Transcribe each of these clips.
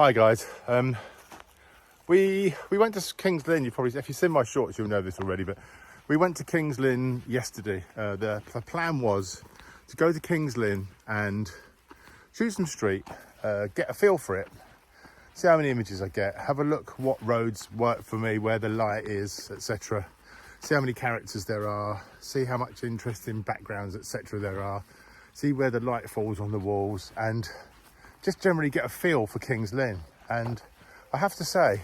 Hi guys. We went to Kings Lynn. If you've seen my shorts, you'll know this already. But we went to Kings Lynn yesterday. The plan was to go to Kings Lynn and shoot some street, get a feel for it, see how many images I get, have a look what roads work for me, where the light is, etc. See how many characters there are, see how much interesting backgrounds, etc. there are, see where the light falls on the walls, and just generally get a feel for Kings Lynn. And I have to say,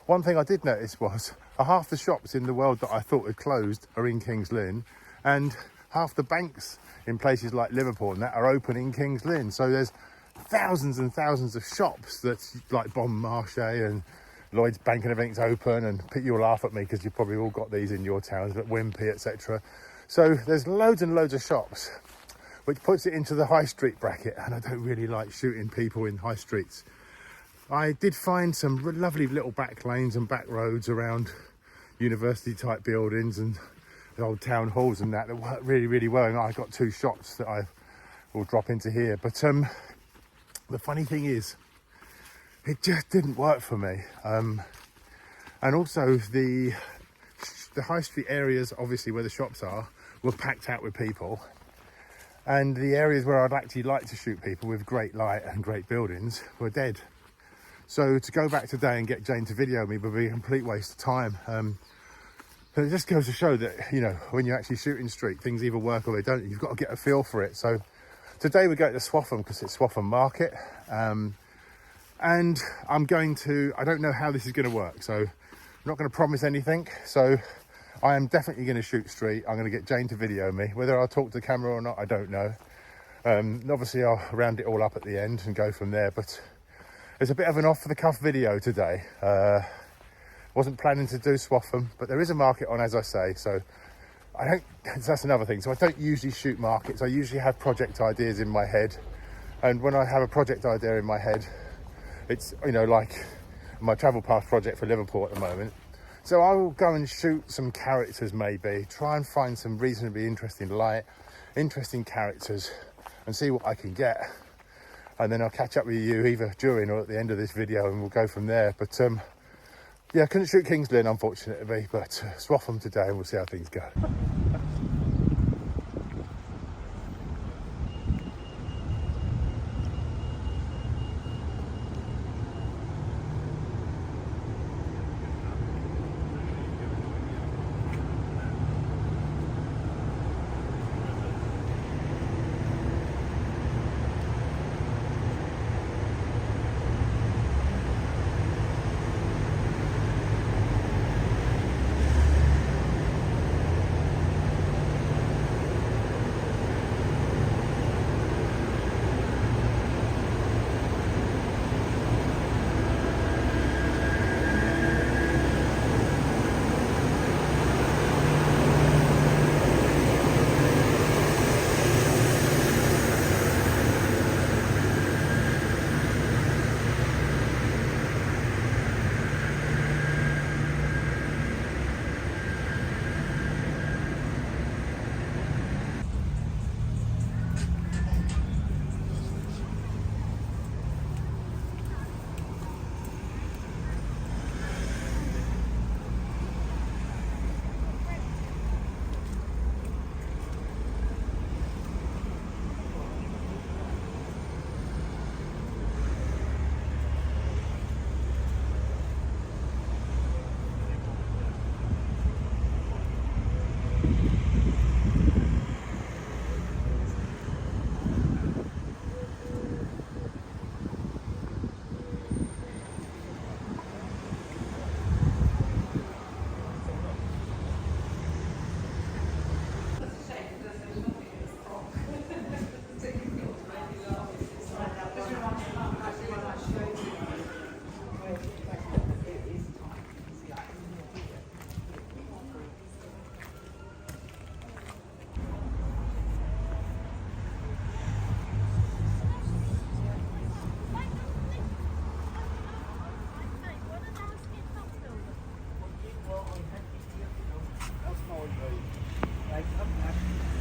one thing I did notice was half the shops in the world that I thought had closed are in Kings Lynn, and half the banks in places like Liverpool and that are open in Kings Lynn. So there's thousands and thousands of shops that's like Bon Marché and Lloyd's Bank and everything's open, and you'll laugh at me because you've probably all got these in your towns, but Wimpy, etc. So there's loads and loads of shops, which puts it into the high street bracket, and I don't really like shooting people in high streets. I did find some lovely little back lanes and back roads around university type buildings and the old town halls and that work really, really well, and I got 2 shots that I will drop into here. But the funny thing is, it just didn't work for me. And also the high street areas, obviously where the shops are, were packed out with people. And the areas where I'd actually like to shoot people with great light and great buildings were dead. So to go back today and get Jane to video me would be a complete waste of time. But it just goes to show that, you know, when you're actually shooting street, things either work or they don't. You've got to get a feel for it. So today we're going to Swaffham because it's Swaffham Market. And I don't know how this is going to work. So I'm not going to promise anything. So I am definitely going to shoot street. I'm going to get Jane to video me. Whether I'll talk to the camera or not, I don't know. Obviously I'll round it all up at the end and go from there. But it's a bit of an off-the-cuff video today. Wasn't planning to do Swaffham, but there is a market on, as I say. So that's another thing. So I don't usually shoot markets. I usually have project ideas in my head. And when I have a project idea in my head, it's, you know, like my travel path project for Liverpool at the moment. So I will go and shoot some characters, maybe try and find some reasonably interesting light, interesting characters, and see what I can get. And then I'll catch up with you either during or at the end of this video, and we'll go from there. But yeah, I couldn't shoot Kings Lynn, unfortunately, but Swaffham today, and we'll see how things go.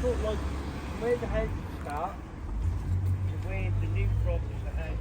Sort of like where the houses start to where the new properties are houses.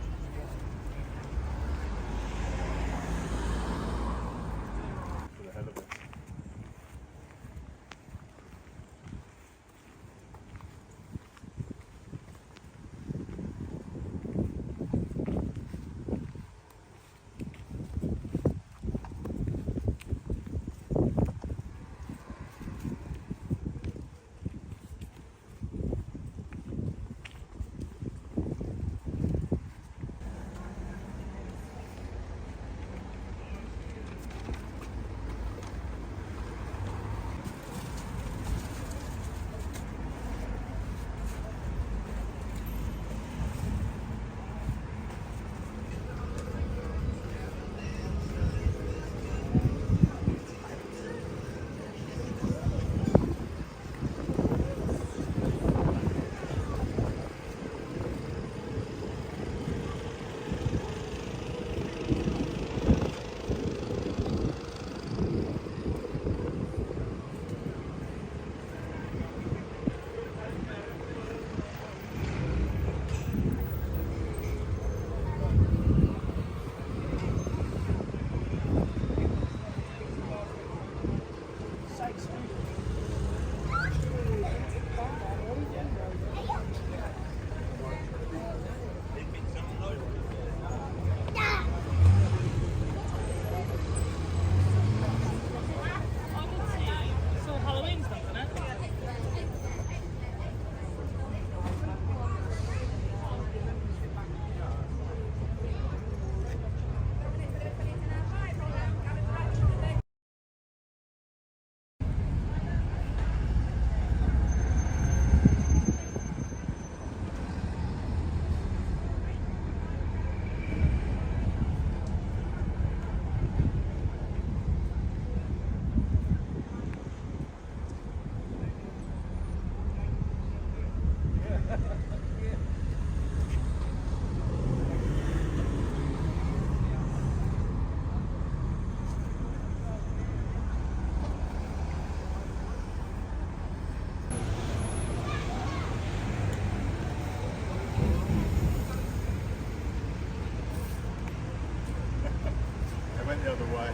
went the other way.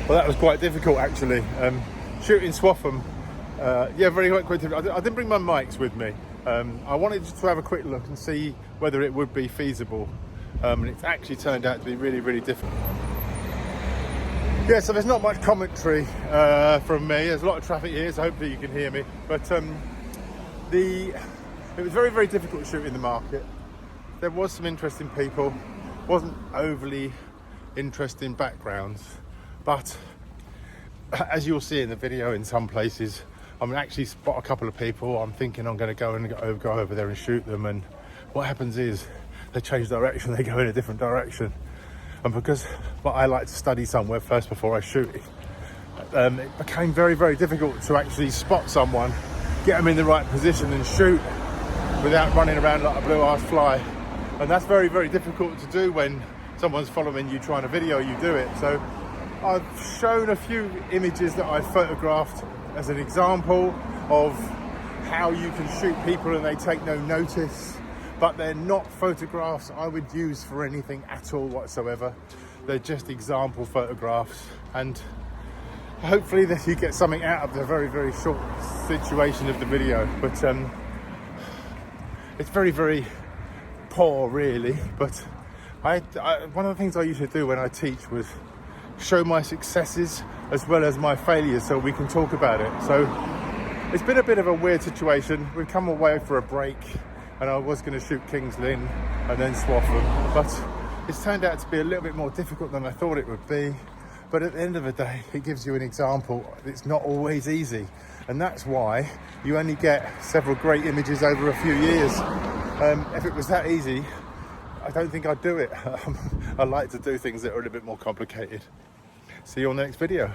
Well, that was quite difficult actually. Shooting Swaffham, yeah, very quite difficult. I didn't bring my mics with me. I wanted just to have a quick look and see whether it would be feasible, and it's actually turned out to be really, really difficult. Yeah, so there's not much commentary from me. There's a lot of traffic here, so hopefully you can hear me. But it was very, very difficult to shoot in the market. There was some interesting people, wasn't overly interesting backgrounds. But as you'll see in the video, in some places, I'm actually spot a couple of people. I'm thinking I'm going to go over there and shoot them. And what happens is they change direction. They go in a different direction. And because I like to study somewhere first before I shoot, it became very, very difficult to actually spot someone, get them in the right position and shoot without running around like a blue-ass fly. And that's very, very difficult to do when someone's following you trying to video you do it. So I've shown a few images that I photographed as an example of how you can shoot people and they take no notice, but they're not photographs I would use for anything at all whatsoever. They're just example photographs, and hopefully that you get something out of the very, very short situation of the video. But it's very, very poor really. But one of the things I used to do when I teach was show my successes as well as my failures so we can talk about it. So it's been a bit of a weird situation. We've come away for a break and I was going to shoot Kings Lynn and then Swaffham, but it's turned out to be a little bit more difficult than I thought it would be. But at the end of the day, it gives you an example. It's not always easy, and that's why you only get several great images over a few years. If it was that easy, I don't think I'd do it. I like to do things that are a little bit more complicated. See you on the next video.